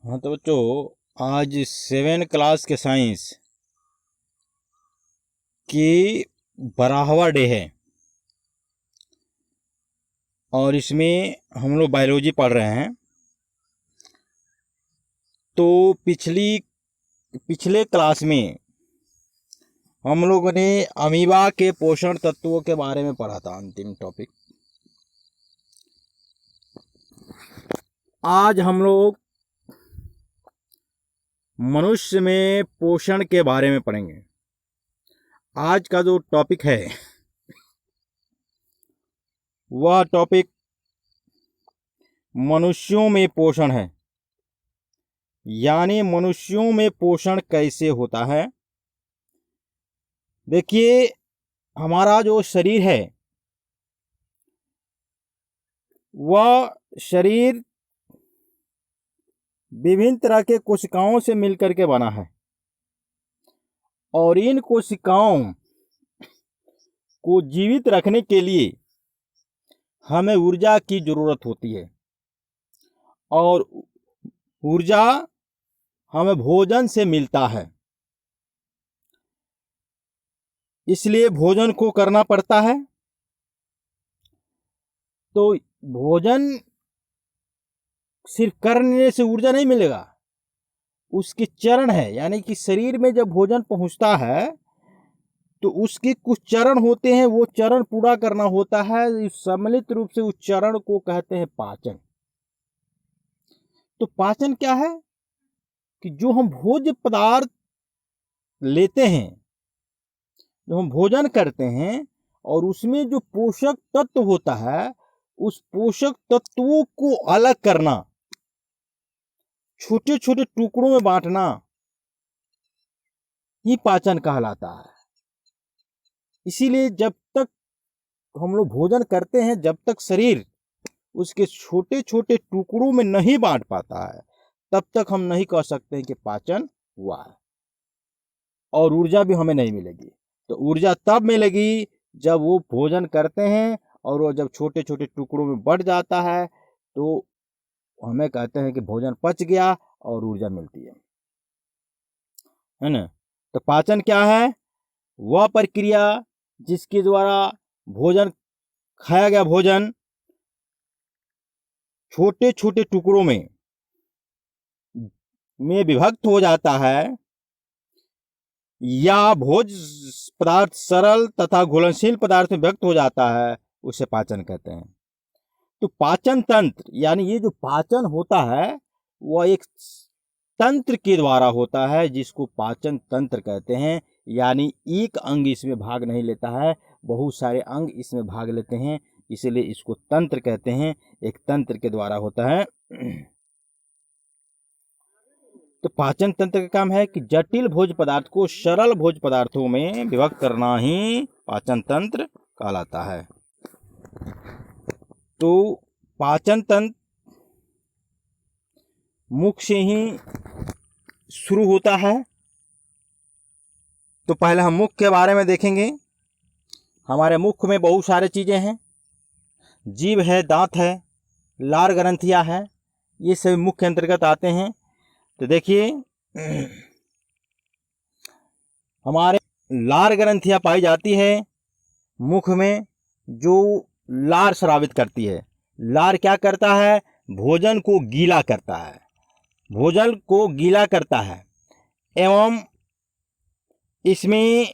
हाँ तो बच्चों, आज 7 क्लास के साइंस की 12वां डे है और इसमें हम लोग बायोलॉजी पढ़ रहे हैं। तो पिछले क्लास में हम लोगों ने अमीबा के पोषण तत्वों के बारे में पढ़ा था, अंतिम टॉपिक। आज हम लोग मनुष्य में पोषण के बारे में पढ़ेंगे। आज का जो टॉपिक है वह टॉपिक मनुष्यों में पोषण है, यानी मनुष्यों में पोषण कैसे होता है। देखिए, हमारा जो शरीर है वह शरीर विभिन्न तरह के कोशिकाओं से मिलकर के बना है और इन कोशिकाओं को जीवित रखने के लिए हमें ऊर्जा की जरूरत होती है और ऊर्जा हमें भोजन से मिलता है, इसलिए भोजन को करना पड़ता है। तो भोजन सिर्फ करने से ऊर्जा नहीं मिलेगा, उसके चरण है, यानी कि शरीर में जब भोजन पहुंचता है तो उसके कुछ चरण होते हैं, वो चरण पूरा करना होता है। सम्मिलित रूप से उस चरण को कहते हैं पाचन। तो पाचन क्या है कि जो हम भोज्य पदार्थ लेते हैं, जो हम भोजन करते हैं और उसमें जो पोषक तत्व होता है, उस पोषक तत्वों को अलग करना, छोटे छोटे टुकड़ों में बांटना, ही पाचन कहलाता है। इसीलिए जब तक हम लोग भोजन करते हैं, जब तक शरीर उसके छोटे छोटे टुकड़ों में नहीं बांट पाता है, तब तक हम नहीं कह सकते हैं कि पाचन हुआ है। और ऊर्जा भी हमें नहीं मिलेगी। तो ऊर्जा तब मिलेगी जब वो भोजन करते हैं और वो जब छोटे छोटे टुकड़ों में बढ़ जाता है तो हमें कहते हैं कि भोजन पच गया और ऊर्जा मिलती है ना। तो पाचन क्या है? वह प्रक्रिया जिसके द्वारा भोजन, खाया गया भोजन छोटे छोटे टुकड़ों में विभक्त हो जाता है, या भोज्य पदार्थ सरल तथा घुलनशील पदार्थ में विभक्त हो जाता है, उसे पाचन कहते हैं। तो पाचन तंत्र, यानी ये जो पाचन होता है वह एक तंत्र के द्वारा होता है जिसको पाचन तंत्र कहते हैं। यानी एक अंग इसमें भाग नहीं लेता है, बहुत सारे अंग इसमें भाग लेते हैं, इसलिए इसको तंत्र कहते हैं। एक तंत्र के द्वारा होता है। तो पाचन तंत्र का काम है कि जटिल भोज्य पदार्थ को सरल भोज्य पदार्थों में विभक्त करना ही पाचन तंत्र कहलाता है। तो पाचन तंत्र मुख से ही शुरू होता है। तो पहले हम मुख के बारे में देखेंगे। हमारे मुख में बहुत सारे चीजें हैं, जीभ है, दांत है, लार ग्रंथियां है, ये सभी मुख के अंतर्गत आते हैं। तो देखिए, हमारे लार ग्रंथियां पाई जाती है मुख में, जो लार स्रावित करती है। लार क्या करता है? भोजन को गीला करता है, भोजन को गीला करता है। एवं इसमें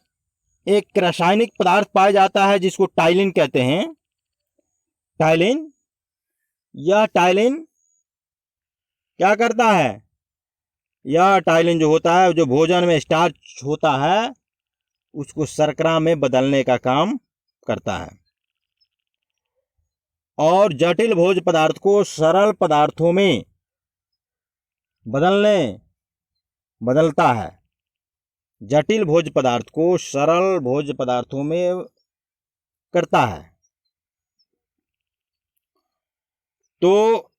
एक रासायनिक पदार्थ पाया जाता है जिसको टाइलिन कहते हैं। टाइलिन, यह टाइलिन क्या करता है? यह टाइलिन जो होता है, जो भोजन में स्टार्च होता है, उसको शर्करा में बदलने का काम करता है और जटिल भोज्य पदार्थ को सरल पदार्थों में बदलता है। जटिल भोज्य पदार्थ को सरल भोज्य पदार्थों में करता है। तो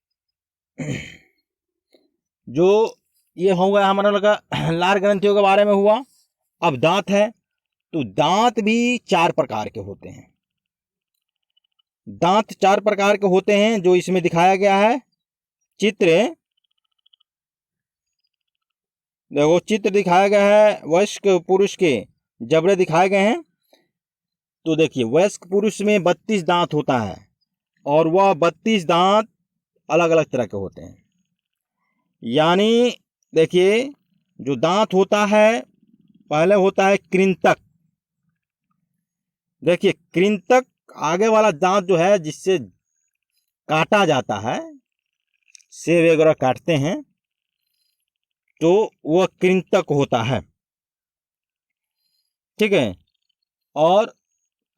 जो ये होगा, हमारा लगा लार ग्रंथियों के बारे में हुआ। अब दांत है, तो दांत भी 4 प्रकार के होते हैं। दांत 4 प्रकार के होते हैं जो इसमें दिखाया गया है चित्र देखो चित्र दिखाया गया है वयस्क पुरुष के जबड़े दिखाए गए हैं। तो देखिए वयस्क पुरुष में 32 दांत होता है और वह 32 दांत अलग अलग तरह के होते हैं। यानी देखिए जो दांत होता है पहले होता है कृंतक। देखिए कृंतक आगे वाला दांत जो है जिससे काटा जाता है, सेब वगैरह काटते हैं, तो वह कृंतक होता है। ठीक है। और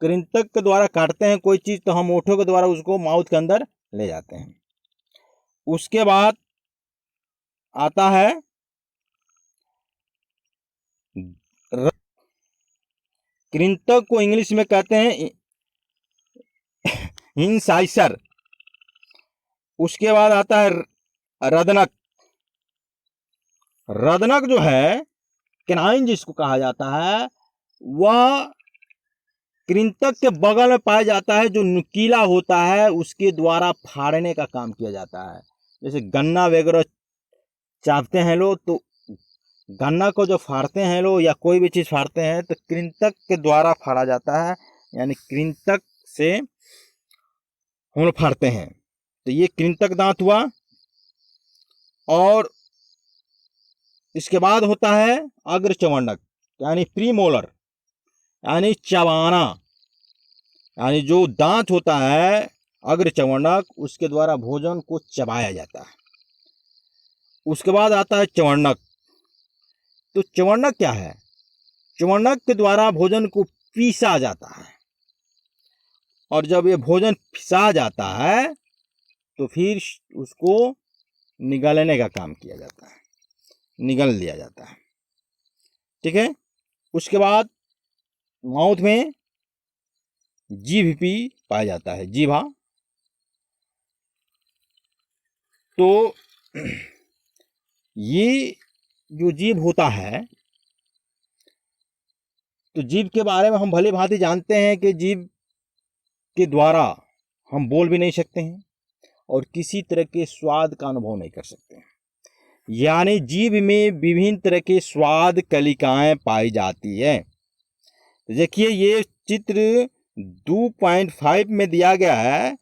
कृंतक के द्वारा काटते हैं कोई चीज तो हम ओठों के द्वारा उसको माउथ के अंदर ले जाते हैं। उसके बाद आता है कृंतक को इंग्लिश में कहते हैं इंसाइसर। उसके बाद आता है रदनक। रदनक जो है कैनाइन जिसको कहा जाता है, वह कृंतक के बगल में पाया जाता है। जो नुकीला होता है उसके द्वारा फाड़ने का काम किया जाता है। जैसे गन्ना वगैरह चापते हैं लोग, तो गन्ना को जो फाड़ते हैं लोग या कोई भी चीज़ फाड़ते हैं तो कृंतक के द्वारा फाड़ा जाता है। यानी कृंतक से हम लोग फाड़ते हैं। तो ये कृंतक दांत हुआ। और इसके बाद होता है अग्रचवर्णक यानी प्रीमोलर, यानी चबाना। यानी जो दांत होता है अग्रचवर्णक, उसके द्वारा भोजन को चबाया जाता है। उसके बाद आता है चवर्णक। तो चवर्णक क्या है? चवर्णक के द्वारा भोजन को पीसा जाता है। और जब ये भोजन पिसा जाता है तो फिर उसको निगलने का काम किया जाता है, निगल दिया जाता है। ठीक है। उसके बाद माउथ में जीभ भी पाया जाता है, जीभा। तो ये जो जीभ होता है, तो जीभ के बारे में हम भली भांति जानते हैं कि जीभ के द्वारा हम बोल भी नहीं सकते हैं और किसी तरह के स्वाद का अनुभव नहीं कर सकते हैं। यानी जीभ में विभिन्न तरह के स्वाद कलिकाएं पाई जाती है। तो देखिए ये चित्र 2.5 में दिया गया है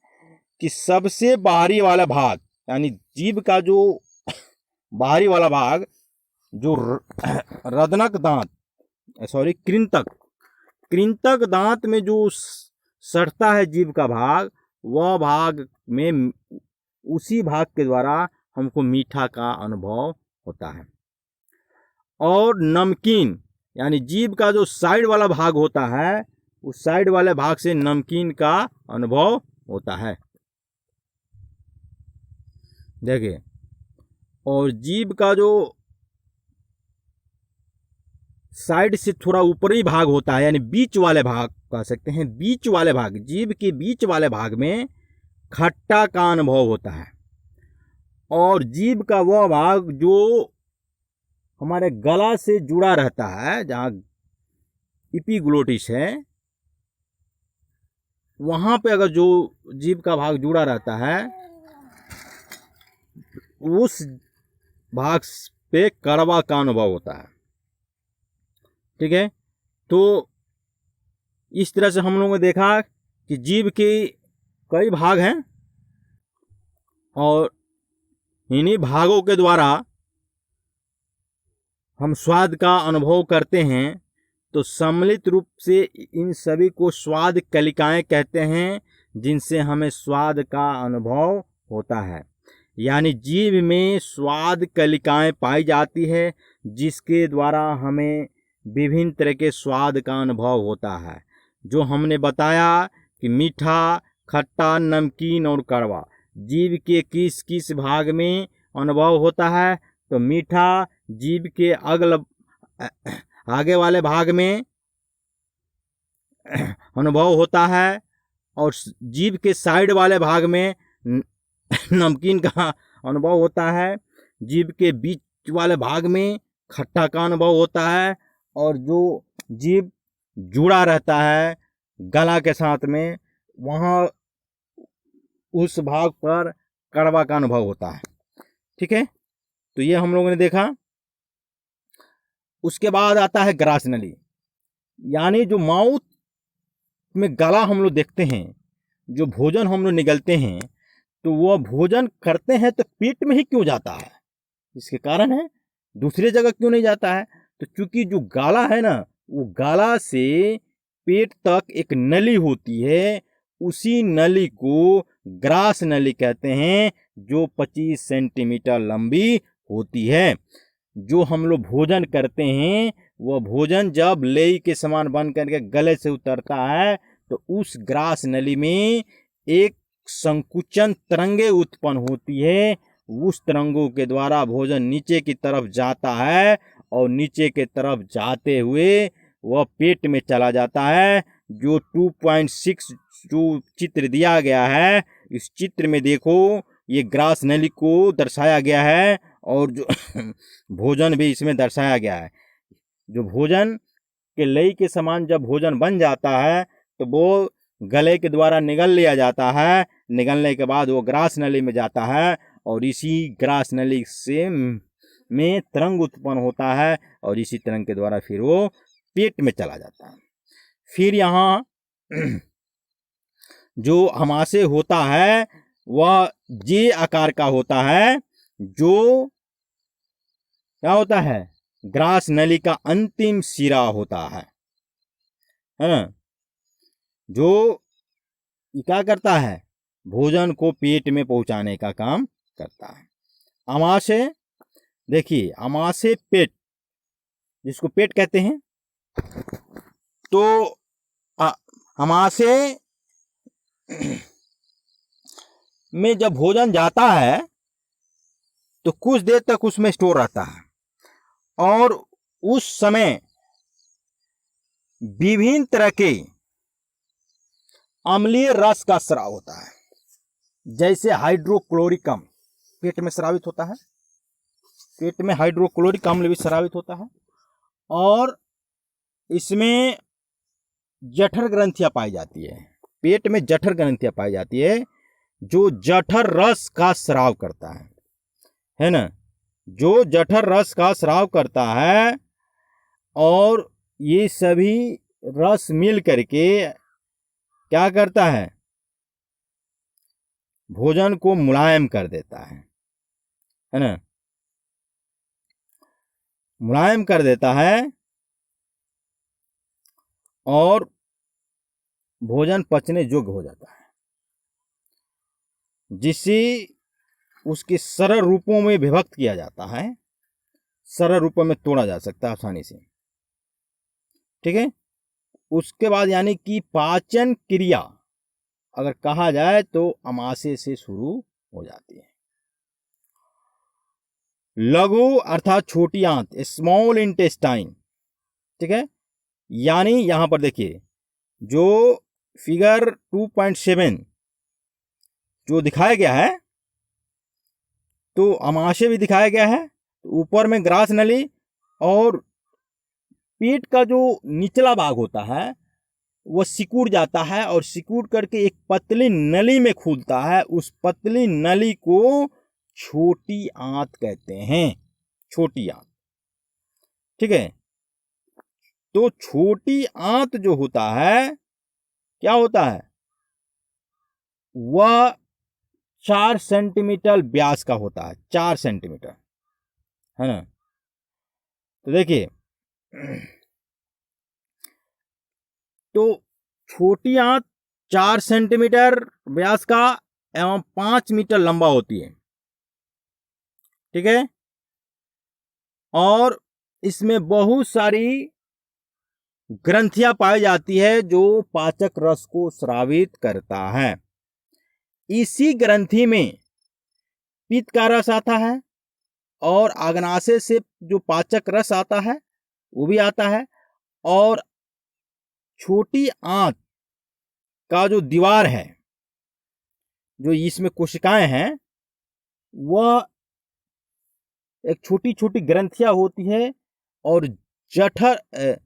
कि सबसे बाहरी वाला भाग यानी जीभ का जो बाहरी वाला भाग, जो रदनक दांत कृंतक दांत में जो सटता है जीभ का भाग, वह भाग में उसी भाग के द्वारा हमको मीठा का अनुभव होता है। और नमकीन यानी जीभ का जो साइड वाला भाग होता है, उस साइड वाले भाग से नमकीन का अनुभव होता है। देखिए, और जीभ का जो साइड से थोड़ा ऊपरी भाग होता है, यानी बीच वाले भाग कह सकते हैं, बीच वाले भाग, जीभ के बीच वाले भाग में खट्टा का अनुभव होता है। और जीभ का वह भाग जो हमारे गला से जुड़ा रहता है, जहाँ इपीग्लोटिस है, वहाँ पे अगर जो जीभ का भाग जुड़ा रहता है, उस भाग पे कड़वा का अनुभव होता है। ठीक है। तो इस तरह से हम लोगों ने देखा कि जीभ के कई भाग हैं और इन्हीं भागों के द्वारा हम स्वाद का अनुभव करते हैं। तो सम्मिलित रूप से इन सभी को स्वाद कलिकाएं कहते हैं, जिनसे हमें स्वाद का अनुभव होता है। यानी जीभ में स्वाद कलिकाएं पाई जाती है, जिसके द्वारा हमें विभिन्न तरह के स्वाद का अनुभव होता है। जो हमने बताया कि मीठा, खट्टा, नमकीन और कड़वा जीभ के किस किस भाग में अनुभव होता है। तो मीठा जीभ के आगे वाले भाग में अनुभव होता है और जीभ के साइड वाले भाग में नमकीन का अनुभव होता है। जीभ के बीच वाले भाग में खट्टा का अनुभव होता है और जो जीभ जुड़ा रहता है गला के साथ में, वहाँ उस भाग पर कड़वा का अनुभव होता है। ठीक है। तो ये हम लोगों ने देखा उसके बाद आता है ग्रास नली, यानी जो माउथ में गला हम लोग देखते हैं, जो भोजन हम लोग निगलते हैं, तो वह भोजन करते हैं तो पेट में ही क्यों जाता है? इसके कारण है, दूसरे जगह क्यों नहीं जाता है? तो चूंकि जो गाला है ना, वो गाला से पेट तक एक नली होती है, उसी नली को ग्रास नली कहते हैं, जो 25 सेंटीमीटर लंबी होती है। जो हम लोग भोजन करते हैं, वह भोजन जब लेई के समान बन करके गले से उतरता है, तो उस ग्रास नली में एक संकुचन तरंगे उत्पन्न होती है। उस तरंगों के द्वारा भोजन नीचे की तरफ जाता है, और नीचे के तरफ जाते हुए वह पेट में चला जाता है। जो 2.6 जो चित्र दिया गया है, इस चित्र में देखो ये ग्रास नली को दर्शाया गया है, और जो भोजन भी इसमें दर्शाया गया है। जो भोजन के लई के समान जब भोजन बन जाता है, तो वो गले के द्वारा निगल लिया जाता है। निगलने के बाद वो ग्रास नली में जाता है, और इसी ग्रास नली से में तरंग उत्पन्न होता है, और इसी तरंग के द्वारा फिर वो पेट में चला जाता है। फिर यहाँ जो हमाशय होता है वह जे आकार का होता है, जो क्या होता है, ग्रास नली का अंतिम सिरा होता है ना, जो क्या करता है, भोजन को पेट में पहुंचाने का काम करता है। अमाशय, देखिए अमाशय पेट, जिसको पेट कहते हैं, तो अमाशय में जब भोजन जाता है तो कुछ देर तक उसमें स्टोर रहता है, और उस समय विभिन्न तरह के अम्लीय रस का स्राव होता है। जैसे हाइड्रोक्लोरिक अम्ल पेट में स्रावित होता है, पेट में हाइड्रोक्लोरिक अम्ल भी स्रावित होता है, और इसमें जठर ग्रंथियां पाई जाती है। पेट में जठर ग्रंथियां पाई जाती है, जो जठर रस का स्राव करता है ना, जो जठर रस का स्राव करता है, और ये सभी रस मिल करके क्या करता है, भोजन को मुलायम कर देता है ना, मुलायम कर देता है, और भोजन पचने योग्य हो जाता है, जिससे उसके सरल रूपों में विभक्त किया जाता है, सरल रूपों में तोड़ा जा सकता है आसानी से। ठीक है, उसके बाद यानी कि पाचन क्रिया अगर कहा जाए तो अमाशय से शुरू हो जाती है। लघु अर्थात छोटी आंत, स्मॉल इंटेस्टाइन, ठीक है, यानी यहां पर देखिए जो फिगर 2.7 जो दिखाया गया है, तो अमाशय भी दिखाया गया है, ऊपर में ग्रास नली, और पेट का जो निचला भाग होता है वह सिकुड़ जाता है, और सिकुड़ करके एक पतली नली में खुलता है। उस पतली नली को छोटी आंत कहते हैं, छोटी आंत। ठीक है, तो छोटी आंत जो होता है, क्या होता है, वह 4 सेंटीमीटर व्यास का होता है, 4 सेंटीमीटर, है ना। तो देखिए, तो छोटी आंत 4 सेंटीमीटर व्यास का एवं 5 मीटर लंबा होती है। ठीक है, और इसमें बहुत सारी ग्रंथियां पाई जाती है, जो पाचक रस को स्रावित करता है। इसी ग्रंथि में पित्त का रस आता है, और आग्नाशय से जो पाचक रस आता है वो भी आता है, और छोटी आंत का जो दीवार है, जो इसमें कोशिकाएं हैं, वह एक छोटी छोटी ग्रंथियां होती है, और जठर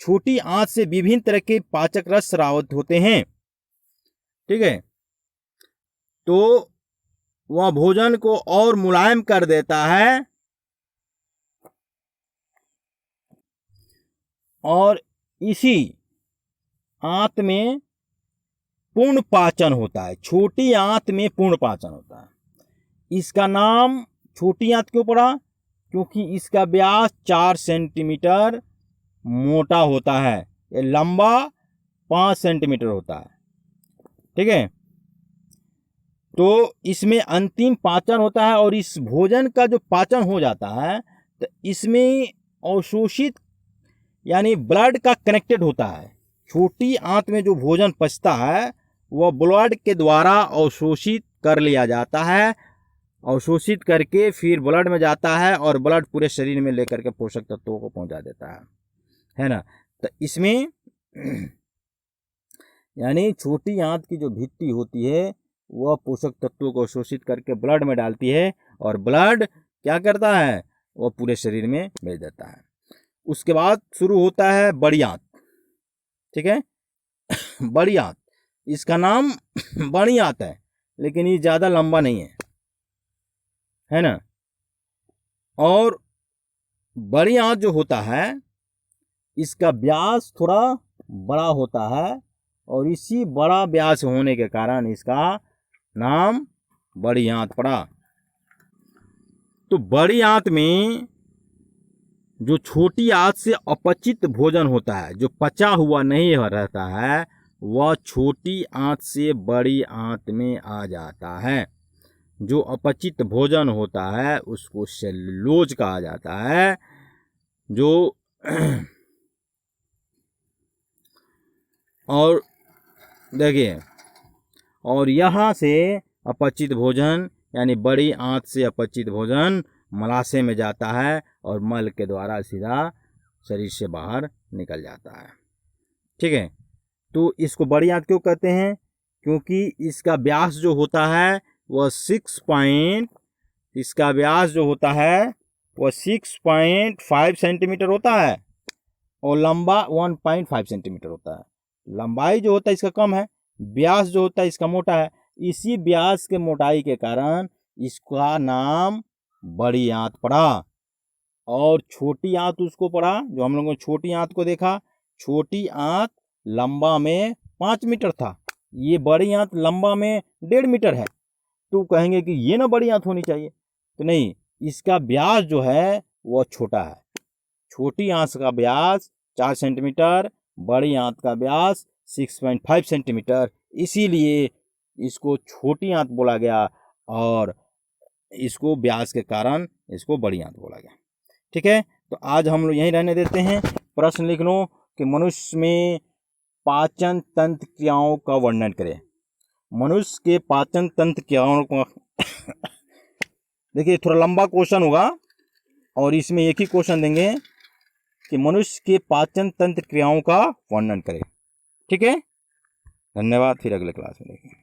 छोटी आंत से विभिन्न तरह के पाचक रस स्रावित होते हैं। ठीक है, तो वह भोजन को और मुलायम कर देता है, और इसी आंत में पूर्ण पाचन होता है। छोटी आंत में पूर्ण पाचन होता है। इसका नाम छोटी आंत क्यों पड़ा? क्योंकि इसका व्यास 4 सेंटीमीटर मोटा होता है, ये लंबा 5 सेंटीमीटर होता है। ठीक है, तो इसमें अंतिम पाचन होता है और इस भोजन का जो पाचन हो जाता है तो इसमें अवशोषित यानी ब्लड का कनेक्टेड होता है। छोटी आंत में जो भोजन पचता है वह ब्लड के द्वारा अवशोषित कर लिया जाता है, अवशोषित करके फिर ब्लड में जाता है और ब्लड पूरे शरीर में लेकर के पोषक तत्वों को पहुंचा देता है ना। तो इसमें यानी छोटी आंत की जो भित्ति होती है वह पोषक तत्वों को अवशोषित करके ब्लड में डालती है और ब्लड क्या करता है, वह पूरे शरीर में भेज देता है। उसके बाद शुरू होता है बड़ी आंत। ठीक है, बड़ी आंत, इसका नाम बड़ी आंत है लेकिन ये ज़्यादा लंबा नहीं है ना। और बड़ी आंत जो होता है इसका व्यास थोड़ा बड़ा होता है और इसी बड़ा व्यास होने के कारण इसका नाम बड़ी आंत पड़ा। तो बड़ी आंत में जो छोटी आंत से अपचित भोजन होता है, जो पचा हुआ नहीं रहता है, वह छोटी आंत से बड़ी आंत में आ जाता है। जो अपचित भोजन होता है उसको सेलुलोज कहा जाता है। जो और देखिए, और यहाँ से अपचित भोजन यानी बड़ी आंत से अपचित भोजन मलाशय में जाता है और मल के द्वारा सीधा शरीर से बाहर निकल जाता है। ठीक है, तो इसको बड़ी आंत क्यों कहते हैं? क्योंकि इसका व्यास जो होता है वह 6.5 सेंटीमीटर होता है और लंबा 1.5 सेंटीमीटर होता है। लंबाई जो होता है इसका कम है, व्यास जो होता है इसका मोटा है। इसी व्यास के मोटाई के कारण इसका नाम बड़ी आंत पड़ा। और छोटी आंत उसको पड़ा जो हम लोगों ने छोटी आंत को देखा। छोटी आंत लंबा में 5 मीटर था, ये बड़ी आंत लंबा में 1.5 मीटर है। तो कहेंगे कि ये ना बड़ी आंत होनी चाहिए, तो नहीं, इसका व्यास जो है वह छोटा है। छोटी आंत का व्यास 4 सेंटीमीटर, बड़ी आंत का व्यास 6.5 सेंटीमीटर, इसीलिए इसको छोटी आंत बोला गया और इसको व्यास के कारण इसको बड़ी आंत बोला गया। ठीक है, तो आज हम लोग यहीं रहने देते हैं। प्रश्न लिख लो कि मनुष्य में पाचन तंत्र क्रियाओं का वर्णन करें। मनुष्य के पाचन तंत्र क्रियाओं को देखिए, थोड़ा लंबा क्वेश्चन होगा और इसमें एक ही क्वेश्चन देंगे कि मनुष्य के पाचन तंत्र क्रियाओं का वर्णन करें। ठीक है, धन्यवाद, फिर अगले क्लास में देखेंगे।